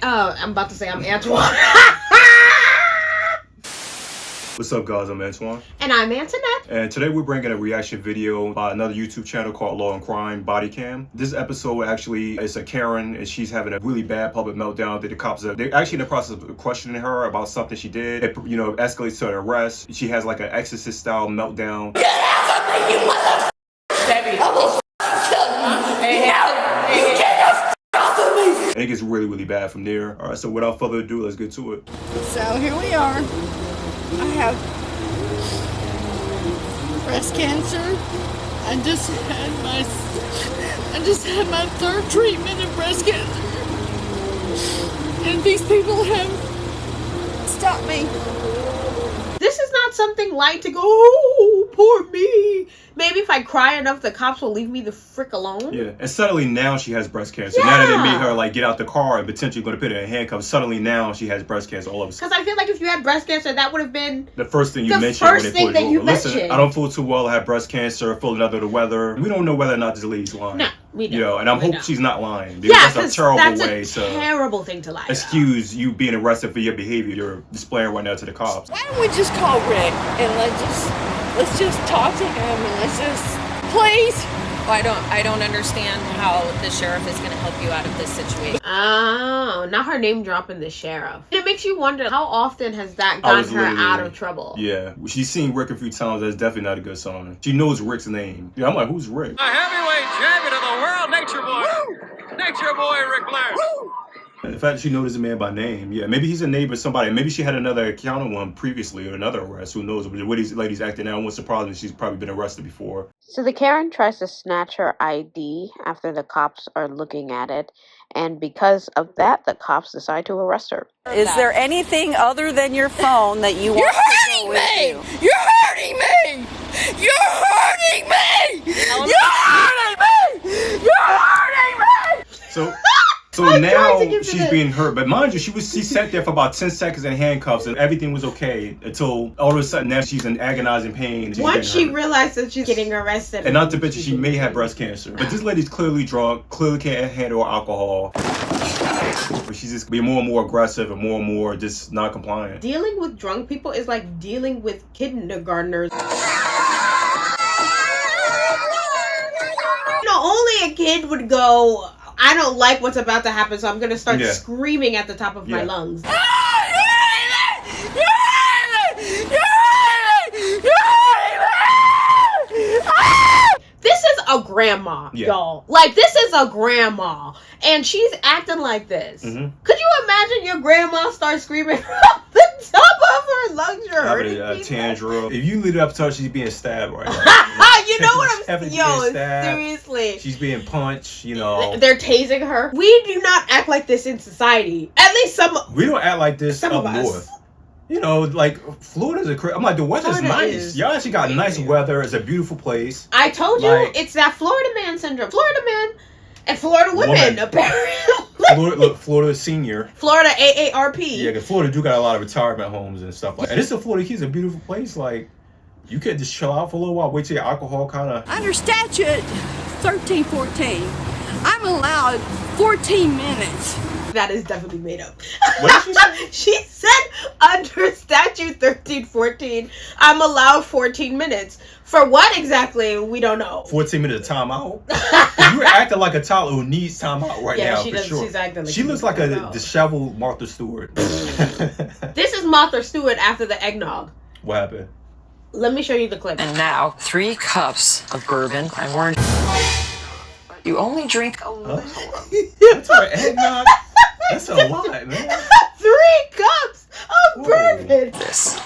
I'm about to say I'm Antwanette. What's up, guys? I'm Antoine. And I'm Antwanette. And today we're bringing a reaction video by another YouTube channel called Law and Crime Body Cam. This episode actually is a Karen, and she's having a really bad public meltdown. The cops they're actually in the process of questioning her about something she did. It, escalates to an arrest. She has like an Exorcist style meltdown. Get out of me, you mother... Debbie. I will kill you. Hey, you get the off of me. And it gets really, really bad from there. All right, so without further ado, let's get to it. So here we are. I have breast cancer. I just had my third treatment of breast cancer. And these people have stopped me. This is not something light to go, oh, poor me. Maybe if I cry enough, the cops will leave me the frick alone. Yeah, and suddenly now she has breast cancer. Yeah. Now that they made her like get out the car and potentially going to put her in handcuffs, suddenly now she has breast cancer all of a sudden. Because I feel like if you had breast cancer, that would have been the first thing you mentioned. First when they thing pulled that you over. Listen, mentioned. I don't feel too well. I have breast cancer. Feeling under the weather. We don't know whether or not this lady's lying. No, we don't. You know, and I hope don't. she's not lying. Because that's a terrible thing to lie about. Excuse you being arrested for your behavior you're displaying right now to the cops. Why don't we just call Rick and let's just talk to him and let's just please. Well, I don't understand how the sheriff is going to help you out of this situation. Oh, now her name dropping the sheriff. It makes you wonder how often has that gotten her out of trouble. Yeah, she's seen Rick a few times. That's definitely not a good sign. She knows Rick's name. Yeah, I'm like, who's Rick? The heavyweight champion of the world, Nature Boy. Woo! Nature Boy Ric Flair. Woo! The fact that she knows the man by name, yeah, maybe he's a neighbor, somebody. Maybe she had another account of one previously or another arrest. Who knows? But the way these ladies acting now won't surprise me. She's probably been arrested before. So the Karen tries to snatch her ID after the cops are looking at it. And because of that, the cops decide to arrest her. Is there anything other than your phone that you want to go with you? You're hurting me! You're hurting me! You're hurting me! You're hurting me! So now she's being hurt, but mind you, she sat there for about 10 seconds in handcuffs and everything was okay until all of a sudden now she's in agonizing pain. Once she realized that she's getting arrested. And not to mention she may have breast cancer. But this lady's clearly drunk, clearly can't handle alcohol. She's just being more and more aggressive and more just not compliant. Dealing with drunk people is like dealing with kindergartners. Only a kid would go, I don't like what's about to happen, so I'm gonna start screaming at the top of my lungs. This is a grandma, y'all. Like, this is a grandma. And she's acting like this. Could you imagine your grandma start screaming from the top of her lungs? You're hurting me. Tantrum. If you leave it up to her, she's being stabbed right now. You know what I'm saying? Yo, seriously. She's being punched, you know. They're tasing her. We do not act like this in society. At least some. We don't act like this some up of us. north. You know, like, Florida's I'm like, the weather's nice. Y'all actually got nice weather. It's a beautiful place. I told you, it's that Florida man syndrome. Florida man and Florida women, apparently. Florida senior. Florida AARP. Yeah, because Florida do got a lot of retirement homes and stuff like that. And it's a Florida Keys, a beautiful place. Like, you could just chill out for a little while, wait till your alcohol kind of... Under statute 1314, I'm allowed 14 minutes. That is definitely made up. What did she say? She said under statute 1314, I'm allowed 14 minutes. For what exactly, we don't know. 14 minutes of timeout? You're acting like a toddler who needs timeout right now, for sure. She's acting like she looks like a disheveled Martha Stewart. This is Martha Stewart after the eggnog. What happened? Let me show you the clip. And now, 3 cups of bourbon. I warned you only drink a little. That's our eggnog. That's a lot, man. 3 cups of bourbon. This.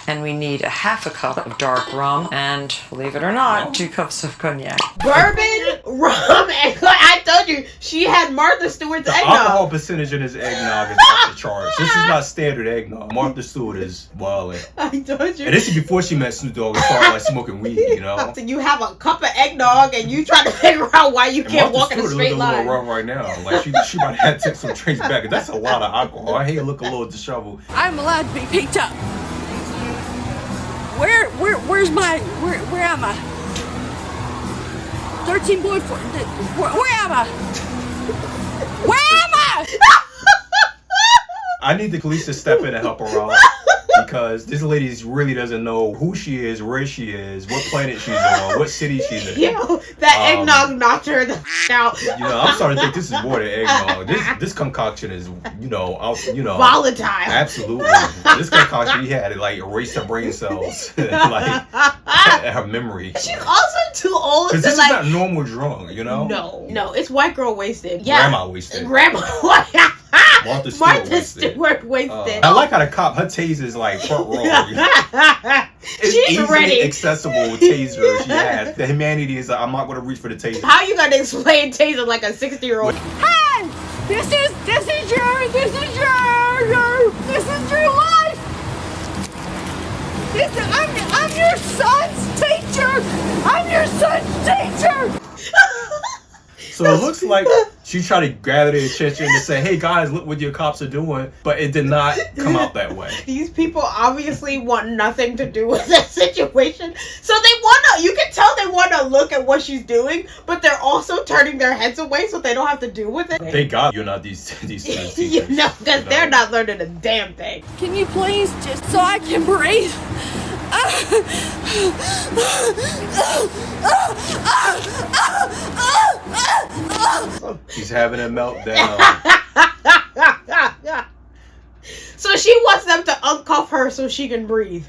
And we need a half a cup of dark rum and, believe it or not, 2 cups of cognac. Bourbon, rum, and I told you, she had Martha Stewart's eggnog. The alcohol percentage in this eggnog is off the charts. This is not standard eggnog. Martha Stewart is wildin'. I told you. And this is before she met Snoop Dogg and started like smoking weed, you know? So you have a cup of eggnog and you try to figure out why you can't walk in a straight line. Martha Stewart looking a little wrong right now. Like she might have to take some drinks back. That's a lot of alcohol. I hate to look a little disheveled. I'm allowed to be picked up. Where's my, where am I? 13 boyfriend, where am I? Where am I? I need the police to step in and help her out. Because this lady really doesn't know who she is, where she is, what planet she's on, what city she's in. Yo, that eggnog knocked her the out. I'm starting to think this is more than eggnog. This concoction is, volatile. Absolutely. This concoction, he had it like erased her brain cells, like her memory. She's also too old. Because this is not normal drunk, No, it's white girl wasted. Yeah, grandma wasted. Martha Stewart wasted. I like how the cop, her taser's like front row. It's She's easily ready. accessible taser she has. The humanity is like, I'm not going to reach for the taser. How you gonna explain taser like a 60-year-old? Hey! This is your life! I'm your son's teacher! I'm your son's teacher! So it looks like she tried to gather the attention to say, hey guys, look what your cops are doing, but it did not come out that way. These people obviously want nothing to do with that situation. So you can tell they want to look at what she's doing, but they're also turning their heads away so they don't have to deal with it. Thank God you're not these teachers. Because they're not learning a damn thing. Can you please just so I can breathe? She's having a meltdown. So she wants them to uncuff her so she can breathe.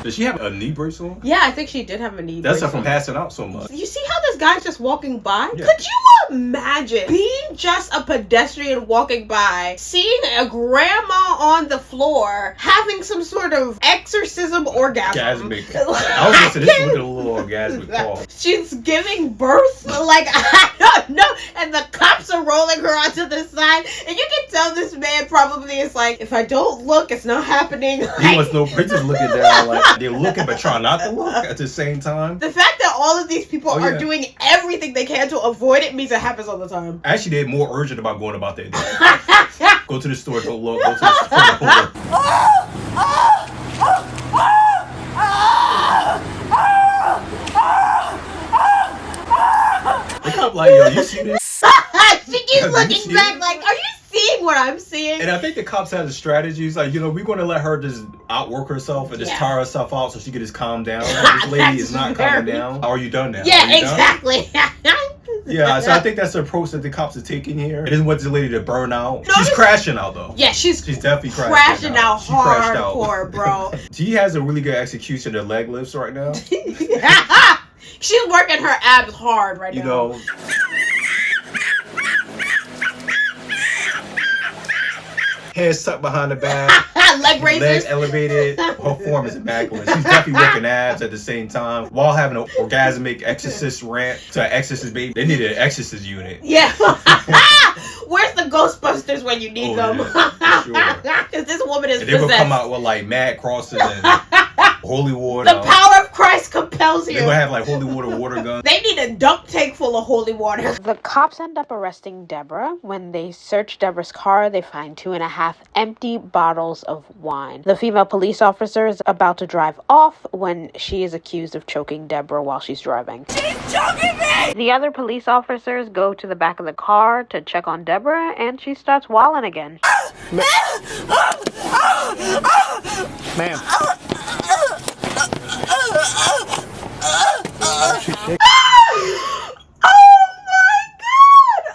Does she have a knee brace on? Yeah, I think she did have a knee That's brace her from on. passing out so much. You see how this guy's just walking by? Yeah. Could you imagine being just a pedestrian walking by, seeing a grandma on the floor having some sort of exorcism orgasm? Orgasmic. I was going to say, this is looking a little orgasmic call. She's giving birth? Like, I don't know. And the cops are rolling her onto the side. And you can tell this man probably is like, if I don't look, it's not happening. He wants no pictures looking down. Like, they're looking but trying not to look at the same time. The fact that all of these people are doing everything they can to avoid it means it happens all the time. Actually, they're more urgent about going about their day. Go to the store, don't look. Go to the store, don't look. The cop like, yo, you see this? She keeps looking back like, are you seeing what I'm seeing? And I think the cops have the strategies like, we're going to let her just outwork herself and just tire herself out so she can just calm down. This lady is not calming down. Are you done now? Yeah, exactly. Yeah, so I think that's the approach that the cops are taking here. It doesn't want this lady to burn out. She's crashing out though. Yeah, she's definitely crashing out hardcore, bro. She has a really good execution of leg lifts right now. She's working her abs hard right now. Hands tucked behind the back. Leg raises. Legs elevated. Her form is immaculate. She's definitely working abs at the same time while having an orgasmic exorcist rant to an exorcist baby. They need an exorcist unit. Yeah. Where's the Ghostbusters when you need them? Yeah, Because this woman is and they will possessed. come out with like mad crosses and holy water. The power of Christ compels you. They're going to have like holy water guns. They need a duct tank full of holy water. The cops end up arresting Debra. When they search Debra's car, they find 2.5 empty bottles of wine. The female police officer is about to drive off when she is accused of choking Debra while she's driving. She's choking me! The other police officers go to the back of the car to check on Debra, and she starts wilding again. Ma'am.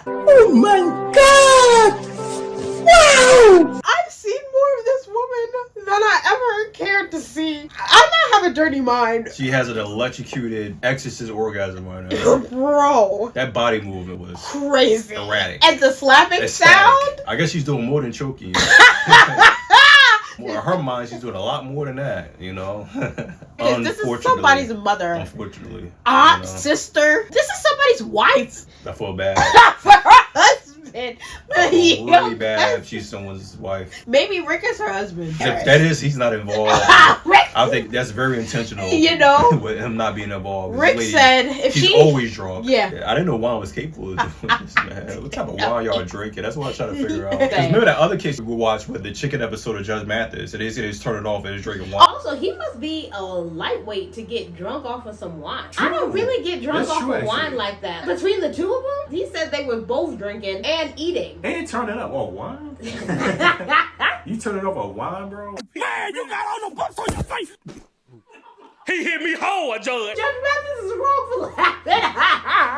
Oh my God! Wow! I've seen more of this woman than I ever cared to see. I might have a dirty mind. She has an electrocuted exorcist orgasm right now. Bro. That body movement was crazy. Erratic. And the slapping sound? I guess she's doing more than choking. In her mind, she's doing a lot more than that, This is somebody's mother. Unfortunately. Aunt, sister. This is somebody's wife. I feel bad. For her husband. I feel really bad if she's someone's wife. Maybe Rick is her husband. If that is, he's not involved. Rick I think that's very intentional. You know, with him not being involved. Rick said if she's always drunk. Yeah. I didn't know wine was capable of doing this, man. What type of wine y'all drinking? That's what I'm trying to figure out. Because remember that other case we watched with the chicken episode of Judge Mathis, and they said they just turned it off and was drinking wine. Also, he must be a lightweight to get drunk off of some wine. True. I don't really get drunk off of wine like that. Between the two of them, he said they were both drinking and eating. They didn't turn it up on wine. You turn it off on wine, bro? Man, you got all the books on your face. He hit me hard, Judge. Judge Mathis is wrong for laughing.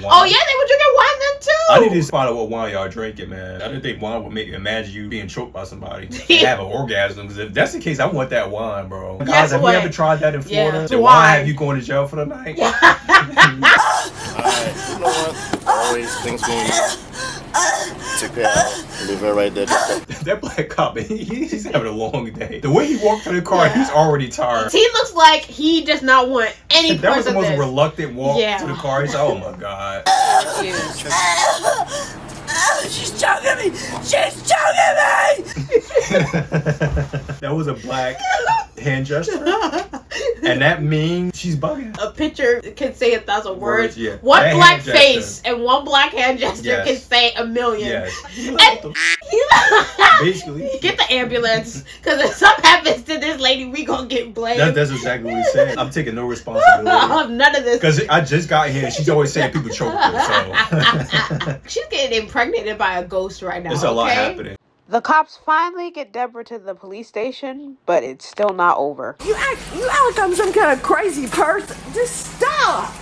Oh yeah, they were drinking wine then too. I need to find out what wine y'all drinking, man. I didn't think wine would make you imagine you being choked by somebody and have an orgasm. Because if that's the case, I want that wine, bro. Guys, have you ever tried that in Florida? Yeah. So why have you going to jail for the night? Alright, you know what? Always things going on. Take that out. Leave it right there. That black cop, he's having a long day. The way he walked to the car, he's already tired. He looks like he does not want any That was the most this. reluctant walk to the car. He's like, oh my god. She's choking me! She's choking me! That was a black hand gesture. And that means she's bugging. A picture can say 1,000 words. Yeah. One that black face and one black hand gesture can say 1,000,000. Yes. And basically. Get the ambulance. Because if something happens to this lady, we gonna get blamed. That's exactly what he said. I'm taking no responsibility. None of this. Because I just got here and she's always saying people choke her. So. She's getting impregnated by a ghost right now. There's a lot happening. The cops finally get Debra to the police station, but it's still not over. You act like I'm some kind of crazy person. Just stop!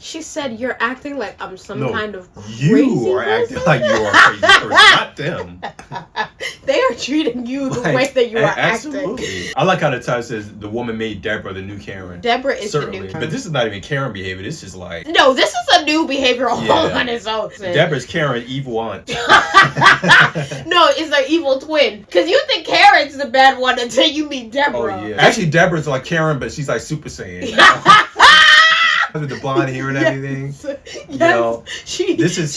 She said, you're acting like I'm some kind of crazy You are acting like you are a crazy person, not them. They are treating you the way that you are acting. I like how the title says the woman made Debra the new Karen. Debra is Certainly. the new Karen. But this is not even Karen behavior. This is like... No, this is a new behavior all on its own. Debra's Karen, evil aunt. No, it's an evil twin. Because you think Karen's the bad one until you meet Debra. Oh, yeah. Actually, Debra's like Karen, but she's like Super Saiyan. With the blonde hair and everything. Yes. You know, this is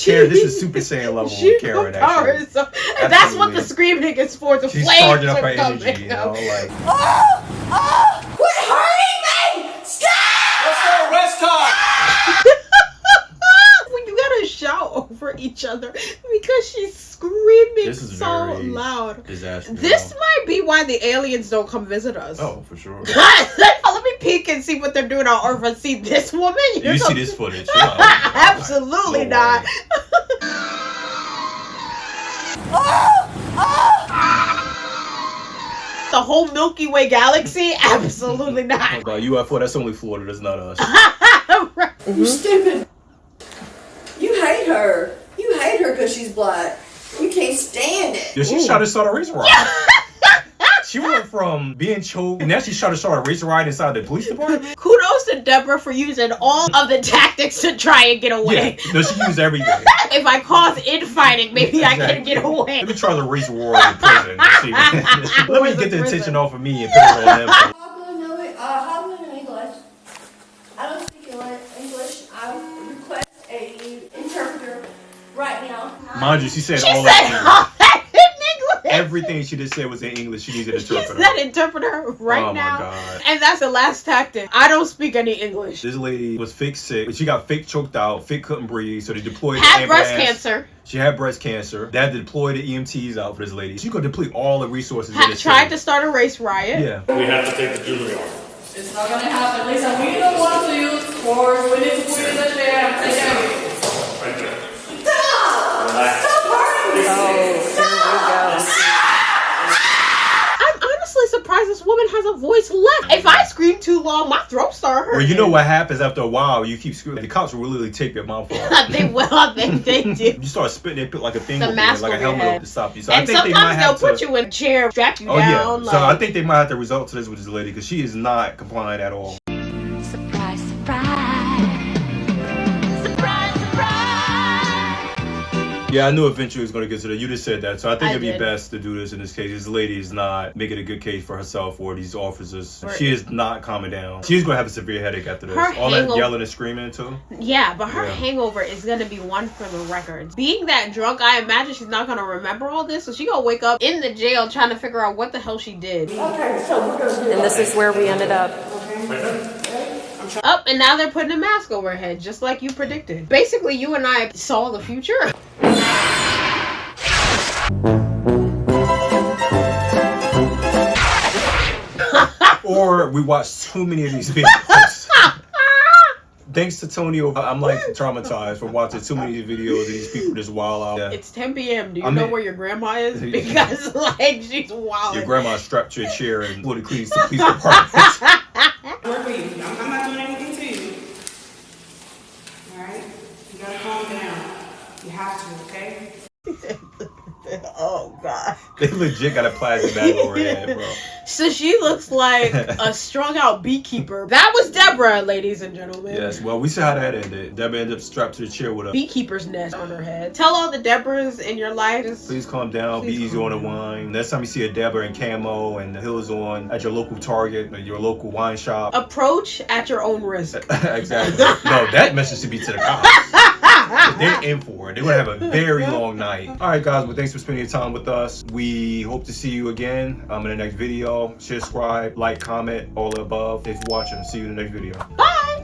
Super Saiyan level Karen, actually. That's what the screaming is for. The she's flames charging up her coming energy, you know, like... Quit hurting me! Stop! Let's go arrest time! When you gotta shout over each other because she's screaming so loud. Disastrous. This might be why the aliens don't come visit us. Oh, for sure. Let me peek and see what they're doing on Earth and see this woman. You see this footage. Absolutely not. The whole Milky Way galaxy? Absolutely not. About UFO, that's only Florida, that's not us. You stupid. You hate her. You hate her because she's black. You can't stand it. Yeah, she tried to start a race riot. She went from being choked, and now she's trying to start a race riot inside the police department. Kudos to Debra for using all of the tactics to try and get away. Yeah, no, she used everything. If I cause infighting, maybe I can get away. Let me try the race war in prison. See. Let me get the attention off of me and put it on them. How in English? I don't speak English. I request a interpreter right now. Mind you, she said all that in English. Everything she just said was in English. She needs an interpreter. She's that interpreter right now. Oh my god. And that's the last tactic. I don't speak any English. This lady was fake sick. She got fake choked out. Fake couldn't breathe. So they deployed had the breast ambulance. cancer. She had breast cancer. They had to deploy the EMTs out for this lady. She could deplete all the resources. Tried to start a race riot. Yeah. We have to take the jewelry off. It's not gonna happen. Lisa, we don't want to use force. We need to put it in the chair and take it. Right there. Stop! Relax. Stop hurting me! I'm honestly surprised this woman has a voice left. If I scream too long, my throat starts hurting. Well, you know what happens after a while? You keep screaming. The cops will literally take your mouth off. They will. They do. You start spitting, they put like a thing over there, like a helmet over to stop you. So and I think sometimes they'll put you in a chair, strap you down. Yeah. Like... So I think they might have to resort to this with this lady because she is not compliant at all. Surprise, surprise. Surprise, surprise. Yeah, I knew eventually it was going to get to that. You just said that. So I think it'd be did. best to do this in this case. This lady is not making a good case for herself or these officers. She is not calming down. She's going to have a severe headache after this. All that yelling and screaming too. Yeah, but her hangover is going to be one for the records. Being that drunk, I imagine she's not going to remember all this. So she's going to wake up in the jail trying to figure out what the hell she did. Okay, so we're going to do And this is where we ended up. Up, and now they're putting a mask over her head, just like you predicted. Basically, you and I saw the future. Or we watched too many of these videos. Thanks to Tony, I'm like traumatized for watching too many videos of these people just wild out. Yeah. It's 10 p.m. Do you know where your grandma is? Because, like, she's wild. Your grandma strapped to a chair and flew the police department. Work with you. I'm not doing anything to you. Alright? You gotta calm down. You have to, okay? Oh, God. They legit got a plastic bag over her head, bro. So she looks like a strung out beekeeper. That was Debra, ladies and gentlemen. Yes, well, we see how that ended. Debra ended up strapped to the chair with a beekeeper's nest on her head. Tell all the Debras in your life. Please calm down, be easy on the wine. Next time you see a Debra in camo and the heels on at your local Target or your local wine shop, approach at your own risk. Exactly. No, that message should be to the cops. They're in for it. They're gonna have a very long night. All right, guys. Well, thanks for spending your time with us. We hope to see you again in the next video. Subscribe, like, comment, all the above. Thanks for watching. See you in the next video. Bye.